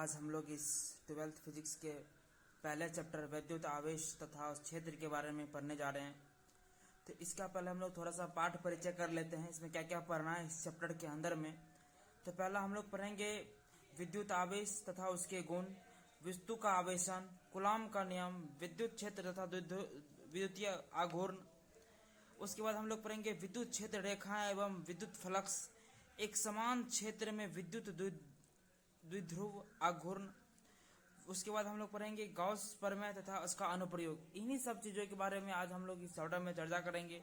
आज हम लोग इस 12th फिजिक्स के पहले चैप्टर विद्युत आवेश तथा उस क्षेत्र के बारे में पढ़ने जा रहे हैं। तो इसका पहले हम लोग थोड़ा सा पाठ परिचय कर लेते हैं, इसमें क्या क्या पढ़ना है इस चैप्टर के अंदर में। तो पहला हम लोग पढ़ेंगे विद्युत आवेश तथा उसके गुण, वस्तु का आवेशन, कूलॉम का नियम, विद्युत क्षेत्र तथा विद्युतीय आघूर्ण। उसके बाद हम लोग पढ़ेंगे विद्युत क्षेत्र रेखाएं एवं विद्युत फ्लक्स, एक समान क्षेत्र में विद्युत द्विध्रुव आघूर्ण। उसके बाद हम लोग पढ़ेंगे गॉस प्रमेय तथा उसका अनुप्रयोग। इन्हीं सब चीजों के बारे में आज हम लोग इस चैप्टर में चर्चा करेंगे।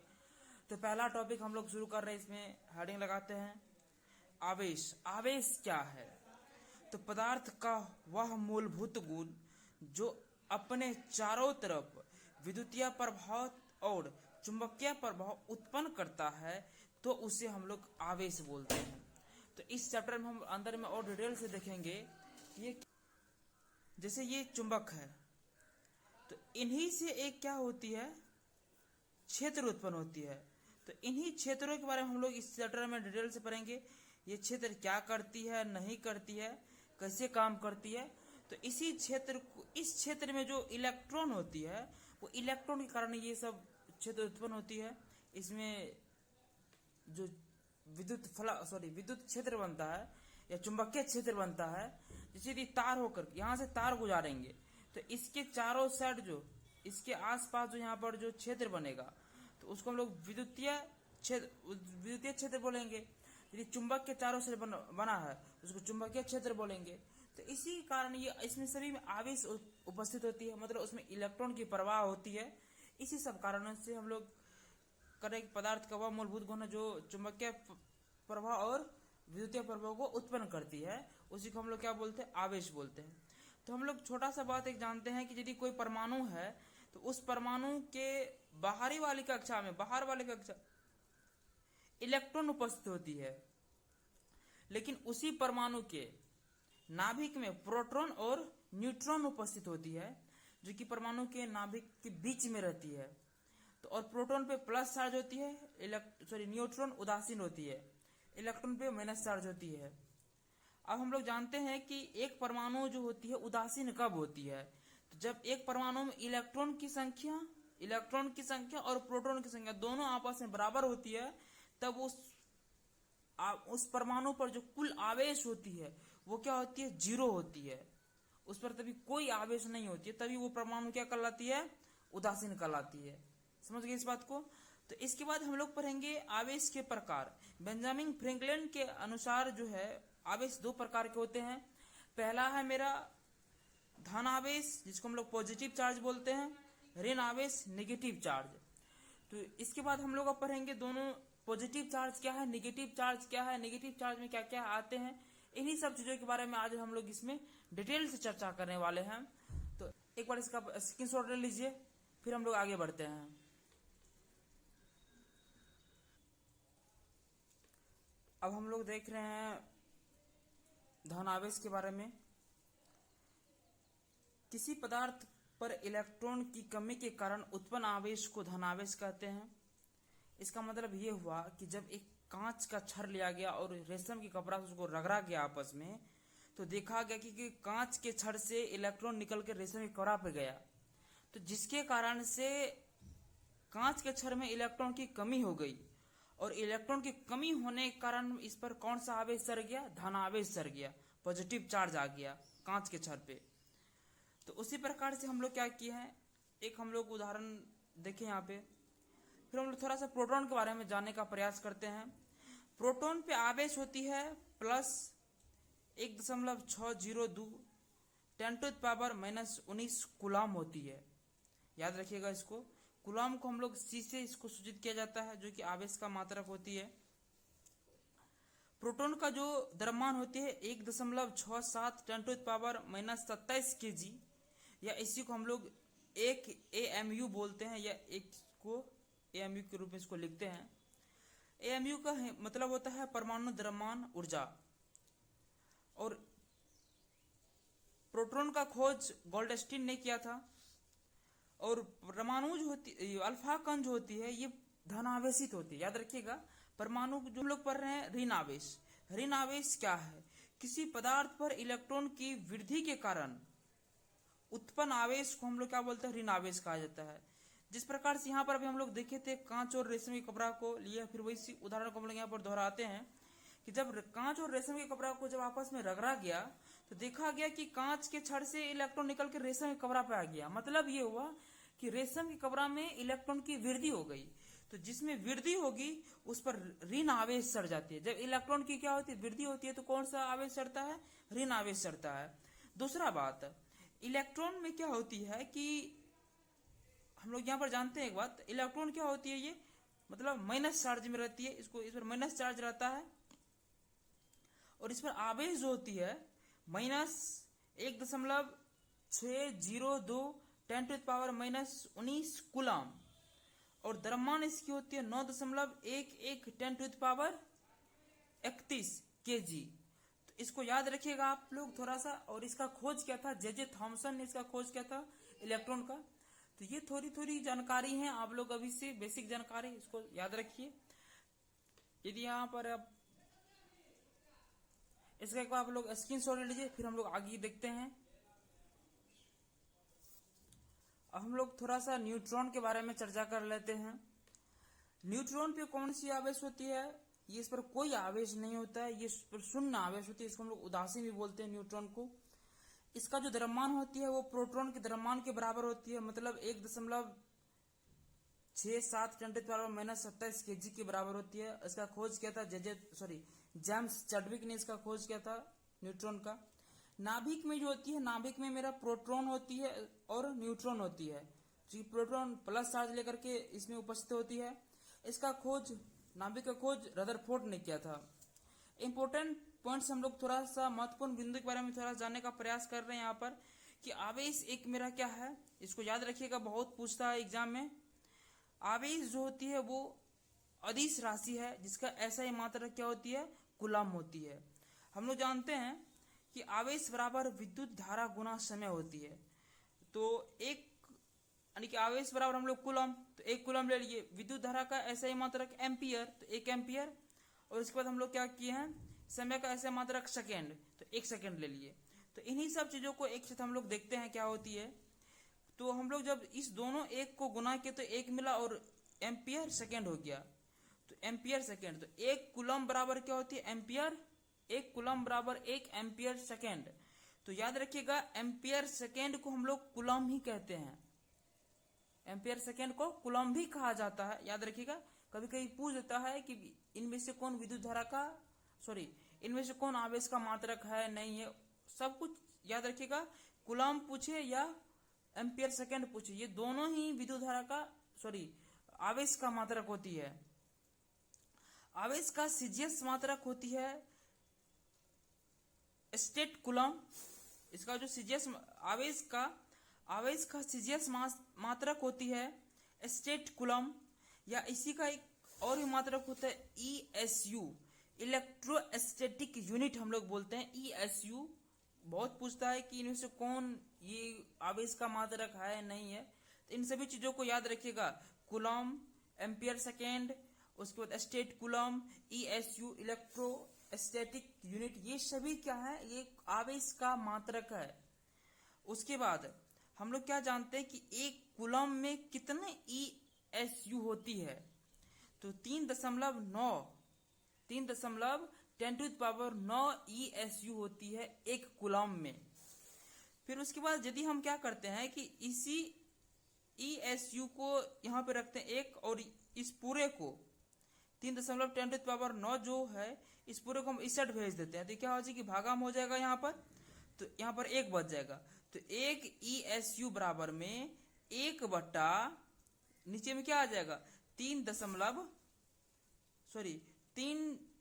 तो पहला टॉपिक हम लोग शुरू कर रहे हैं, इसमें हेडिंग लगाते हैं आवेश। आवेश क्या है? तो पदार्थ का वह मूलभूत गुण जो अपने चारों तरफ विद्युतीय प्रभाव और चुंबकीय प्रभाव उत्पन्न करता है, तो उसे हम लोग आवेश बोलते हैं। तो इस चैप्टर में हम अंदर में और डिटेल से देखेंगे। ये जैसे ये चुंबक है, तो इन्हीं से एक क्या होती है, क्षेत्र उत्पन्न होती है। तो इन्हीं क्षेत्रों के बारे में हम लोग इस चैप्टर में डिटेल से पढ़ेंगे। ये क्षेत्र क्या करती है, नहीं करती है, कैसे काम करती है। तो इसी क्षेत्र को, इस क्षेत्र में जो इलेक्ट्रॉन होती है, वो इलेक्ट्रॉन के कारण ये सब क्षेत्र उत्पन्न होती है। इसमें जो विद्युत क्षेत्र बनता है या चुंबकीय क्षेत्र बनता है, जैसे यदि तार होकर यहाँ से तार गुजारेंगे, तो इसके चारों साइड जो इसके आसपास जो यहाँ पर जो क्षेत्र बनेगा, तो उसको हम लोग विद्युतीय क्षेत्र बोलेंगे। यदि चुंबक के चारों साइड बना है, उसको चुंबकीय क्षेत्र बोलेंगे। तो इसी कारण ये इसमें सभी में आवेश उपस्थित होती है, मतलब उसमें इलेक्ट्रॉन की प्रवाह होती है। इसी सब कारणों से हम लोग करें पदार्थ का वह मूलभूत गुण है जो चुंबकीय प्रभाव और विद्युतीय प्रभाव को उत्पन्न करती है, उसी को हम लोग क्या बोलते हैं, आवेश बोलते हैं। तो हम लोग छोटा सा बात एक जानते हैं कि यदि कोई परमाणु है, तो उस परमाणु के बाहर वाली कक्षा इलेक्ट्रॉन उपस्थित होती है, लेकिन उसी परमाणु के नाभिक में प्रोटॉन और न्यूट्रॉन उपस्थित होती है, जो कि परमाणु के नाभिक के बीच में रहती है। तो और प्रोटॉन पे प्लस चार्ज होती है, न्यूट्रॉन उदासीन होती है, इलेक्ट्रॉन पे माइनस चार्ज होती है। अब हम लोग जानते हैं कि एक परमाणु जो होती है उदासीन कब होती है, तो जब एक परमाणु में इलेक्ट्रॉन की संख्या और प्रोटॉन की संख्या दोनों आपस में बराबर होती है, तब उस परमाणु पर जो कुल आवेश होती है वो क्या होती है, 0 होती है। उस पर तभी कोई आवेश नहीं होती है, तभी वो परमाणु क्या कहलाती है, उदासीन कहलाती है। समझ गए इस बात को? तो इसके बाद हम लोग पढ़ेंगे आवेश के प्रकार। बेंजामिन फ्रैंकलिन के अनुसार जो है आवेश 2 प्रकार के होते हैं। पहला है मेरा धन आवेश, जिसको हम लोग पॉजिटिव चार्ज बोलते हैं, ऋण आवेश नेगेटिव चार्ज। तो इसके बाद हम लोग अब पढ़ेंगे दोनों, पॉजिटिव चार्ज क्या है, नेगेटिव चार्ज क्या है, नेगेटिव चार्ज में क्या क्या आते हैं। इन्हीं सब चीजों के बारे में आज हम लोग इसमें डिटेल से चर्चा करने वाले हैं। तो एक बार इसका स्क्रीनशॉट ले लीजिए, फिर हम लोग आगे बढ़ते हैं। अब हम लोग देख रहे हैं धन आवेश के बारे में। किसी पदार्थ पर इलेक्ट्रॉन की कमी के कारण उत्पन्न आवेश को धन आवेश कहते हैं। इसका मतलब ये हुआ कि जब एक कांच का छड़ लिया गया और रेशम के कपड़ा से उसको रगड़ा गया आपस में, तो देखा गया कि कांच के छड़ से इलेक्ट्रॉन निकल के रेशम के कपड़ा पे गया, तो जिसके कारण से कांच के छड़ में इलेक्ट्रॉन की कमी हो गई, और इलेक्ट्रॉन की कमी होने के कारण इस पर कौन सा आवेश सर गया, धन आवेश सर गया, पॉजिटिव चार्ज आ गया कांच के छड़ पे। तो उसी प्रकार से हम लोग क्या किए हैं, एक हम लोग उदाहरण देखें यहाँ पे। फिर हम लोग थोड़ा सा प्रोटॉन के बारे में जानने का प्रयास करते हैं। प्रोटॉन पे आवेश होती है प्लस 1.602 10⁻⁻19 कूलॉम होती है। याद रखिएगा इसको। कूलॉम को हम लोग C से इसको सूचित किया जाता है, जो कि आवेश का मात्रक होती है। प्रोटॉन का जो द्रव्यमान होती है 1.67 10⁻⁻27 kg, या इसी को हम लोग 1 AMU बोलते हैं, या एक को AMU के रूप में इसको लिखते हैं। AMU का मतलब होता है परमाणु द्रव्यमान ऊर्जा। और प्रोटॉन का खोज गोल्डस्टीन ने किया था। और परमाणु जो होती, अल्फा कण जो होती है, ये धन आवेशित होती है। याद रखिएगा। परमाणु जो हम लोग पढ़ रहे हैं ऋण आवेश। ऋण आवेश क्या है किसी पदार्थ पर इलेक्ट्रॉन की वृद्धि के कारण उत्पन्न आवेश को हम लोग क्या बोलते हैं, ऋण आवेश कहा जाता है। जिस प्रकार से यहाँ पर अभी हम लोग देखे थे कांच और रेशम के कपड़ा को लिया, फिर वही उदाहरण को हम लोग यहाँ पर दोहराते हैं कि जब कांच और रेशम के कपड़ा को जब आपस में रगड़ा गया तो देखा गया कि कांच के छड़ से इलेक्ट्रॉन निकल के रेशम के कपड़ा पे आ गया। मतलब ये हुआ कि रेशम के कपड़ा में इलेक्ट्रॉन की वृद्धि हो गई। तो जिसमें वृद्धि होगी उस पर ऋण आवेश चढ़ जाती है। जब इलेक्ट्रॉन की क्या होती है, वृद्धि होती है, तो कौन सा आवेश चढ़ता है, ऋण आवेश चढ़ता है। दूसरा बात, इलेक्ट्रॉन में क्या होती है कि हम लोग यहाँ पर जानते हैं एक बात, इलेक्ट्रॉन क्या होती है, ये मतलब माइनस चार्ज में रहती है, इसको इस पर माइनस चार्ज रहता है और इस पर आवेश जो होती है -1.602 10⁻⁻19 कूलम और द्रव्यमान इसकी होती है 9.11 10⁻31 kg। तो इसको याद रखिएगा आप लोग थोड़ा सा। और इसका खोज क्या था, जे थॉमसन ने इसका खोज किया था इलेक्ट्रॉन का। तो ये थोड़ी थोड़ी जानकारी है, आप लोग अभी से बेसिक जानकारी इसको याद रखिए। यदि यहाँ पर आप इसका एक बार आप लोग स्क्रीनशॉट ले लीजिए, फिर हम लोग आगे देखते हैं। अब हम लोग थोड़ा सा न्यूट्रॉन के बारे में चर्चा कर लेते हैं। न्यूट्रॉन पे कौन सी आवेश होती है, ये इस पर कोई आवेश नहीं होता है, ये इस पर शून्य आवेश होती है। इसको हम लोग उदासीन भी बोलते हैं न्यूट्रॉन को। इसका जो द्रव्यमान होती है वो प्रोटॉन के द्रव्यमान के बराबर होती है, मतलब 1.67 10⁻⁻27 kg के बराबर होती है। इसका खोज किया था जेम्स चैडविक ने इसका खोज किया था न्यूट्रॉन का। नाभिक में जो होती है, नाभिक में मेरा प्रोटॉन होती है और न्यूट्रॉन होती है। जी, प्रोटॉन प्लस चार्ज लेकर के इसमें उपस्थित होती है। इसका खोज, नाभिक का खोज रदरफोर्ड ने किया था। इंपोर्टेंट पॉइंट्स हम लोग थोड़ा सा महत्वपूर्ण बिंदु के बारे में थोड़ा जानने का प्रयास कर रहे हैं यहाँ पर कि आवेश एक मेरा क्या है, इसको याद रखिएगा, बहुत पूछता है एग्जाम में। आवेश जो होती है वो अदिश राशि है जिसका ऐसा मात्रा क्या होती है, कूलम होती है। हम लोग जानते हैं कि आवेश बराबर विद्युत धारा गुना समय होती है। तो एक यानी कि आवेश बराबर हम लोग कूलम, तो एक कूलम ले लिए। विद्युत धारा का ऐसा मात्रक एम्पियर, तो 1 एम्पियर। और इसके बाद हम लोग क्या किए हैं, समय का ऐसा मात्रक सेकेंड, तो 1 सेकेंड ले लिए। तो इन्हीं सब चीजों को एक साथ हम लोग देखते हैं क्या होती है। तो हम लोग जब इस दोनों एक को गुना किए तो 1 मिला और एम्पियर सेकेंड हो गया, तो एम्पियर सेकेंड। तो 1 कूलम बराबर क्या होती है, एम्पियर। 1 कूलम बराबर 1 एम्पियर सेकेंड। तो याद रखिएगा एम्पियर सेकेंड को हम लोग कूलम ही कहते हैं, एम्पियर सेकेंड को कूलम भी कहा जाता है, याद रखिएगा। कभी कभी पूछ देता है कि इनमें से कौन विद्युत धारा का इनमें से कौन आवेश का मात्रक है, नहीं है, सब कुछ याद रखिएगा। कूलम पूछे या एम्पियर सेकेंड पूछे, ये दोनों ही विद्युत धारा का आवेश का मात्रक होती है। आवेश का सीजीएस मात्रक होती है स्टेट कूलम। इसका जो सीजीएस आवेश का सीजीएस मात्रक होती है स्टेट कूलम, या इसी का एक और भी मात्रक होता है ESU, इलेक्ट्रोस्टैटिक यूनिट हम लोग बोलते हैं ESU। बहुत पूछता है कि इनमें से कौन ये आवेश का मात्रक है, नहीं है। तो इन सभी चीजों को याद रखिएगा, कूलम, एम्पियर सेकेंड, उसके बाद state coulomb, ESU, electrostatic unit, ये सभी क्या है, ये आवेश का मात्रक है। उसके बाद हम लोग क्या जानते हैं कि 1 कूलम में कितने ESU होती है, तो 3.9 10⁻⁹ ESU होती है 1 कूलम में। फिर उसके बाद यदि हम क्या करते हैं कि इसी ESU को यहाँ पे रखते हैं 1, और इस पूरे को 3.10⁻⁹ जो है, इस पूरे को हम इस साइड भेज देते हैं, तो क्या हो जाएगी, भागाम हो जाएगा यहाँ पर, तो यहाँ पर 1 बच जाएगा। तो 1 ESU बराबर में 1 बटा नीचे में क्या आ जाएगा, 3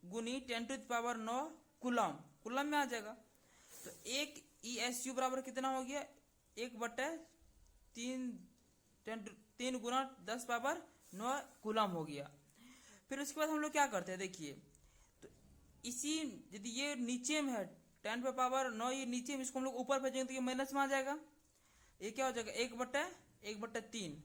गुनी 10⁻⁹ कूलम में आ जाएगा। तो 1 ESU बराबर कितना हो गया, 1 बटा 3 गुना 10⁻⁹ कूलम हो गया। फिर उसके बाद हम लोग क्या करते हैं, देखिए, तो इसी यदि ये नीचे में है 10⁻⁹, ये नीचे में, इसको हम लोग ऊपर भेजेंगे तो ये माइनस में आ जाएगा। ये क्या हो जाएगा, 1 बटा 3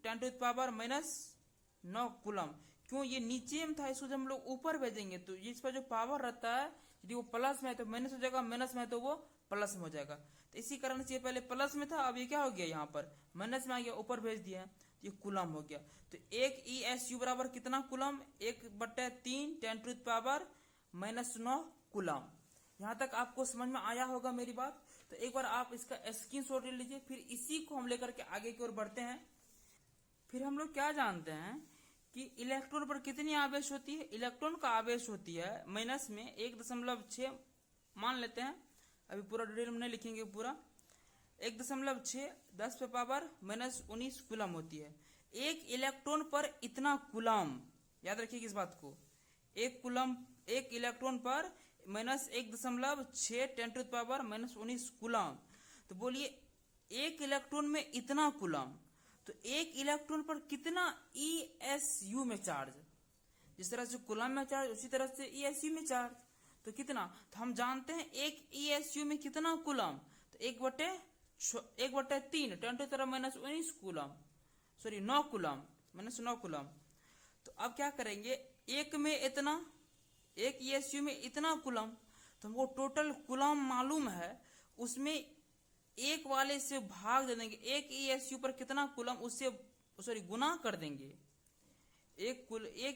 10⁻⁻⁹ कूलम। क्यों, ये नीचे में था, इसको जब हम लोग ऊपर भेजेंगे तो इस पर जो पावर रहता है यदि वो प्लस में है तो माइनस हो जाएगा, माइनस में है तो वो प्लस में हो जाएगा। तो इसी कारण से ये पहले प्लस में था, अब ये क्या हो गया, यहाँ पर माइनस में आ गया, ऊपर भेज दिया है, तो ये कूलम हो गया। तो एक ESU बराबर कितना कूलम, 1/3 10⁻⁻⁹ कूलम। यहाँ तक आपको समझ में आया होगा मेरी बात। तो एक बार आप इसका स्क्रीनशॉट ले लीजिए, फिर इसी को हम लेकर के आगे की ओर बढ़ते हैं। फिर हम लोग क्या जानते हैं कि इलेक्ट्रॉन पर कितनी आवेश होती है। इलेक्ट्रॉन का आवेश होती है माइनस में 1.6 मान लेते हैं, अभी पूरा डिटेल में नहीं लिखेंगे, पूरा 1.6 10⁻⁻19 कूलम होती है। एक इलेक्ट्रॉन पर इतना कूलम, याद रखिए इस बात को, एक इलेक्ट्रॉन पर -1.6 10⁻⁻19 कूलम। तो बोलिए एक इलेक्ट्रॉन में इतना कूलम, तो एक इलेक्ट्रॉन पर कितना ESU में चार्ज, जिस तरह से कूलम में चार्ज उसी तरह से ESU में चार्ज, तो कितना, तो हम जानते हैं एक ESU में कितना कूलम, तो 1/3 10⁻⁻19 कूलम, सॉरी 9 कूलम, -9 कूलम। तो अब क्या करेंगे, एक में इतना, एक ESU में इतना कूलम, तो हमको टोटल कूलम मालूम है, उसमें एक वाले से भाग दे देंगे, एक ESU पर कितना कूलम उससे सॉरी गुना कर देंगे। एक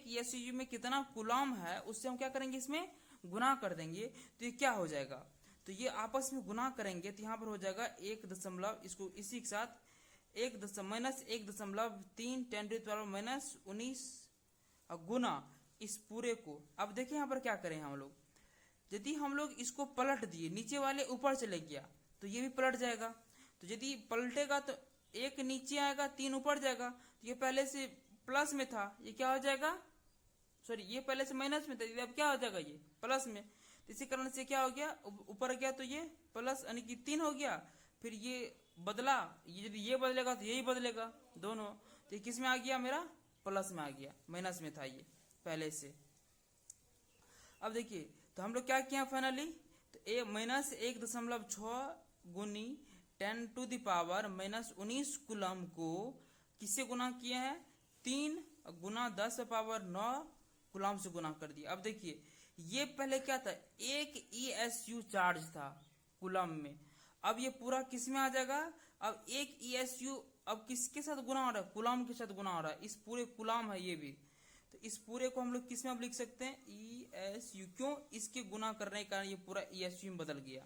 ESU में कितना कूलम है उससे हम क्या करेंगे, इसमें गुना कर देंगे। तो ये क्या हो जाएगा, तो ये आपस में गुना करेंगे तो यहाँ पर हो जाएगा 1 इसको इसी के साथ -1.3 10⁻⁻19 गुना इस पूरे को। अब देखिए यहाँ पर क्या करें हम लोग, यदि हम लोग इसको पलट दिए, नीचे वाले ऊपर चले गया तो ये भी पलट जाएगा। तो यदि पलटेगा तो एक नीचे आएगा, 3 ऊपर जाएगा। तो ये पहले से प्लस में था, ये क्या हो जाएगा, सॉरी ये पहले से माइनस में था, अब क्या हो जाएगा, ये प्लस में। तो इसी कारण से क्या हो गया, ऊपर गया तो ये प्लस यानी कि 3 हो गया, फिर ये बदला, यदि ये बदलेगा तो यही बदलेगा दोनों। तो ये किस में आ गया, मेरा प्लस में आ गया, माइनस में था ये पहले से। अब देखिए तो हम लोग क्या किया फाइनली, तो -1.6 गुनी 10⁻⁻19 कूलम को किससे गुना किए हैं, 3 गुना 10⁻9 कूलम से गुना कर दिया। अब देखिए ये पहले क्या था, एक ESU चार्ज था कूलम में, अब ये पूरा किस में आ जाएगा, अब एक ESU अब किसके साथ गुना हो रहा है, कूलम के साथ गुना हो रहा है, इस पूरे कूलम है ये भी। तो इस पूरे को हम लोग किस में अब लिख सकते हैं, ESU, क्यों, इसके गुना करने के कारण ये पूरा ESU में बदल गया।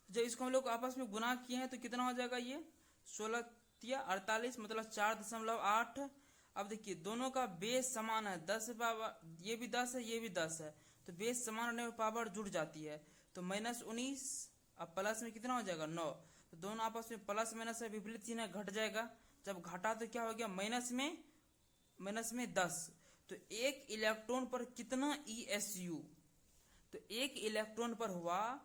जब इसको हम लोग आपस में गुना किए हैं तो कितना हो जाएगा, ये 16 या 48 मतलब 4.8। अब देखिए दोनों का बेस समान है, 10 पावर, ये भी 10 है ये भी 10 है, तो बेस समान होने में पावर जुड़ जाती है। तो -19 अब प्लस में कितना हो जाएगा, 9। तो दोनों आपस में प्लस माइनस है, विपरीत चिन्ह घट जाएगा, जब घटा तो क्या हो गया, माइनस में 10। तो एक इलेक्ट्रॉन पर कितना ESU, तो एक इलेक्ट्रॉन पर हुआ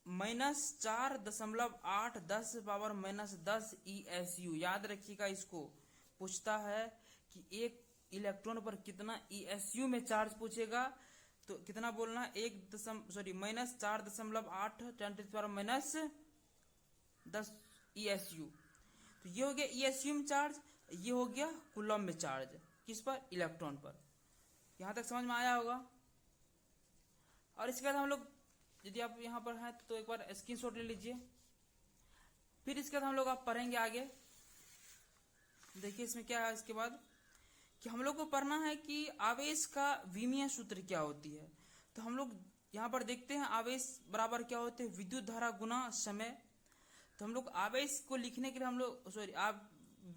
-4.8 10⁻⁻10 ESU। याद रखिएगा, इसको पूछता है कि एक इलेक्ट्रॉन पर कितना ESU में चार्ज पूछेगा तो कितना बोलना, -4.8 10⁻⁻10 ESU। तो ये हो गया ESU में चार्ज, ये हो गया कूलम में चार्ज, किस पर, इलेक्ट्रॉन पर। यहां तक समझ में आया होगा। और इसके बाद हम लोग, यदि आप यहाँ पर हैं तो एक बार स्क्रीनशॉट ले लीजिए। फिर इसके बाद हम लोग आप पढ़ेंगे आगे। देखिए इसमें क्या है, इसके बाद कि हम लोग को पढ़ना है कि आवेश का विमीय सूत्र क्या होती है। तो हम लोग यहाँ पर देखते हैं आवेश बराबर क्या होते हैं, विद्युत धारा गुना समय। तो हम लोग आवेश को लिखने के लिए हम लोग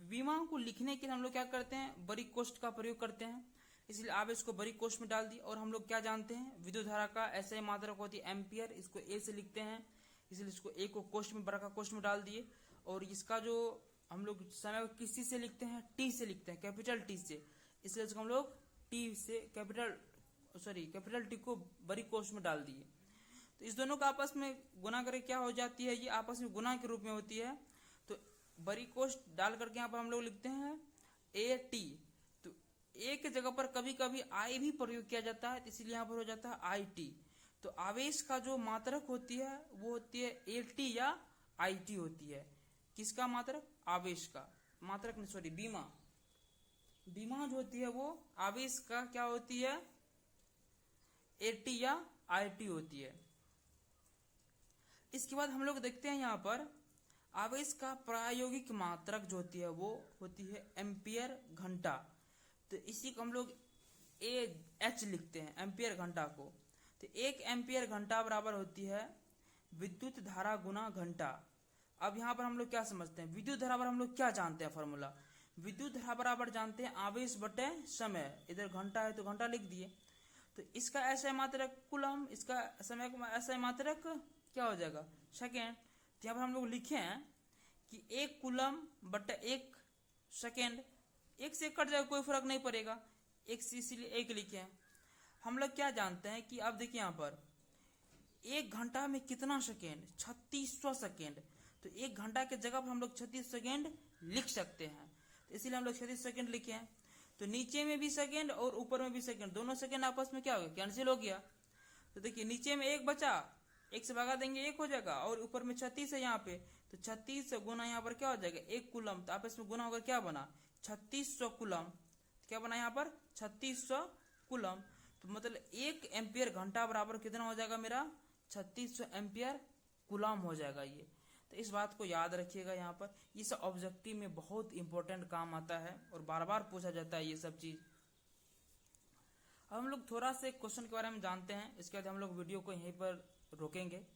विमा को लिखने के लिए हम लोग क्या करते हैं, बड़ी कोष्ठ का प्रयोग करते हैं, इसलिए आवेश को बड़ी कोष्ठ में डाल दी। और हम लोग क्या जानते हैं, विद्युत धारा का ऐसे मात्रक होती है एम्पियर, इसको ए से लिखते हैं, इसलिए इसको ए को कोष्ठ में, बड़ा का कोष्ठ में डाल दिए। और इसका जो हम लोग समय को किस चीज से लिखते हैं, टी से लिखते हैं, कैपिटल टी से, इसलिए इसको हम लोग टी से कैपिटल टी को बड़ी कोष्ठ में डाल दिए। तो इस दोनों का आपस में गुना करके क्या हो जाती है, ये आपस में गुना के रूप में होती है। तो बड़ी कोष्ठ डाल करके यहाँ पर हम लोग लिखते हैं AT। तो ए के जगह पर कभी कभी आई भी प्रयोग किया जाता है, इसलिए यहाँ पर हो जाता है IT। तो आवेश का जो मात्रक होती है वो होती है AT या IT होती है। किसका मात्रक, आवेश का मात्रक नहीं, सॉरी बीमा जो होती है वो आवेश का क्या होती है, AT या IT होती है। इसके बाद हम लोग देखते हैं यहाँ पर आवेश का प्रायोगिक मात्रक जो होती है वो होती है एम्पियर घंटा। तो इसी को हम लोग AH लिखते हैं एम्पियर घंटा को। तो 1 एम्पियर घंटा बराबर होती है विद्युत धारा गुना घंटा। अब यहाँ पर हम लोग क्या समझते हैं, विद्युत धारा बराबर हम लोग क्या जानते हैं फॉर्मूला, विद्युत धारा बराबर जानते हैं आवेश बटे समय। इधर घंटा है तो घंटा लिख दिए। तो इसका ऐसा मात्रक कुलम, इसका समय का ऐसा मात्रक क्या हो जाएगा सेकेंड। तो यहाँ पर हम लोग लिखे हैं कि 1 कुलम बटे 1 सेकेंड, 1 से कट जाएगा कोई फर्क नहीं पड़ेगा, 1 से इसीलिए 1 लिखे हैं। हम लोग क्या जानते हैं कि अब देखिए यहाँ पर 1 घंटा में कितना सेकेंड, 3600 सेकेंड। तो 1 घंटा के जगह पर हम लोग 36 सेकेंड लिख सकते हैं, तो इसीलिए हम लोग 36 सेकेंड लिखे हैं। तो नीचे में भी सेकेंड और ऊपर में भी सेकेंड, दोनों सेकेंड आपस में क्या हो गया, कैंसिल हो गया। तो देखिए नीचे में 1 बचा, 1 से भगा देंगे 1 हो जाएगा, और ऊपर में 36 है यहाँ पे, तो 36 से गुना यहाँ पर क्या हो जाएगा 1 कुलम। तो आपस में गुना होकर क्या बना 3600 कुलम। क्या बना यहाँ पर 3600 कुलम। तो मतलब 1 एम्पियर घंटा बराबर कितना हो जाएगा मेरा 3600 एम्पियर कुलम हो जाएगा ये। तो इस बात को याद रखिएगा, यहाँ पर ये सब ऑब्जेक्टिव में बहुत इंपॉर्टेंट काम आता है और बार बार पूछा जाता है ये सब चीज। अब हम लोग थोड़ा से क्वेश्चन के बारे में जानते हैं, इसके बाद हम लोग वीडियो को यहीं पर रोकेंगे।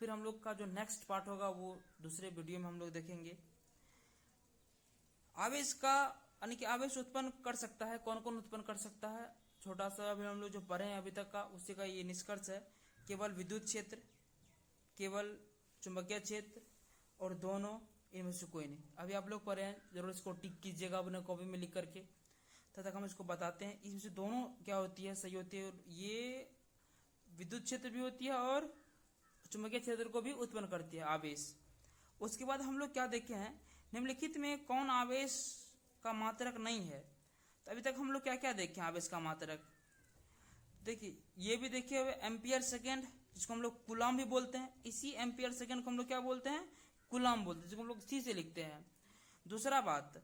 फिर हम लोग का जो नेक्स्ट पार्ट होगा वो दूसरे वीडियो में हम लोग देखेंगे। आवेश का यानी कि आवेश उत्पन्न कर सकता है, कौन कौन उत्पन्न कर सकता है, छोटा सा अभी हम लोग जो पढ़े हैं अभी तक का उसी का ये निष्कर्ष है। केवल विद्युत क्षेत्र, केवल चुंबकीय क्षेत्र और दोनों, इनमें से कोई नहीं। अभी आप लोग पढ़े हैं, जरूर इसको टिक कीजिएगा अपने कॉपी में लिख करके। तब तक हम इसको बताते हैं इसमें से दोनों क्या होती है, सही होती है। ये विद्युत क्षेत्र भी होती है और चुंबकीय क्षेत्र को भी उत्पन्न करती है आवेश। उसके बाद हम लोग क्या देखे हैं, निम्नलिखित में कौन आवेश का मात्रक नहीं है। तो अभी तक हम लोग क्या क्या देखे आवेश का मात्रक, देखिए ये भी देखिए हुए एम्पियर सेकेंड, जिसको हम लोग कूलम भी बोलते हैं। इसी एम्पियर सेकेंड को हम लोग क्या बोलते हैं, कूलम बोलते हैं, जिसको हम लोग सी से लिखते हैं। दूसरा बात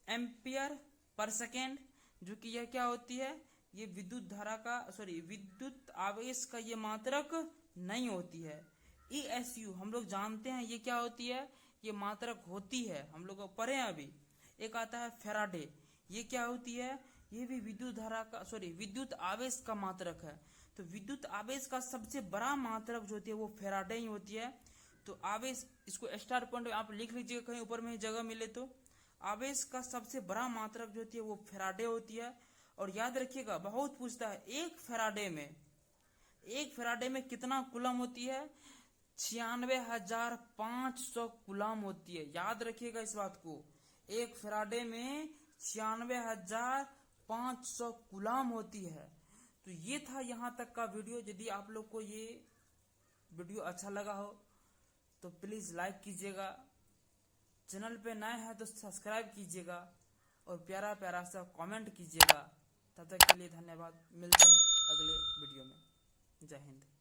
एम्पियर पर सेकेंड, जो कि यह क्या होती है, ये विद्युत धारा का विद्युत आवेश का ये मात्रक नहीं होती है। ESU हम लोग जानते हैं ये क्या होती है, ये मात्रक होती है, हम लोग पढ़े हैं अभी। एक आता है फेराडे, ये क्या होती है, ये भी विद्युत धारा का विद्युत आवेश का मात्रक है। तो विद्युत आवेश का सबसे बड़ा मात्रक जो होती है वो फेराडे ही होती है। तो आवेश, इसको स्टार पॉइंट आप लिख लीजिएगा कहीं ऊपर में जगह मिले तो। आवेश का सबसे बड़ा मात्रक जो होती है वो फेराडे होती है। और याद रखिएगा, बहुत पूछता है एक फेराडे में कितना कूलम होती है, 96,500 कूलम होती है। याद रखिएगा इस बात को, एक फेराडे में 96,500 कूलम होती है। तो ये था यहाँ तक का वीडियो। यदि आप लोग को ये वीडियो अच्छा लगा हो तो प्लीज लाइक कीजिएगा, चैनल पे नए हैं तो सब्सक्राइब कीजिएगा और प्यारा प्यारा सा कमेंट कीजिएगा। तब तक के लिए धन्यवाद, मिलते हैं अगले वीडियो में। जय हिंद।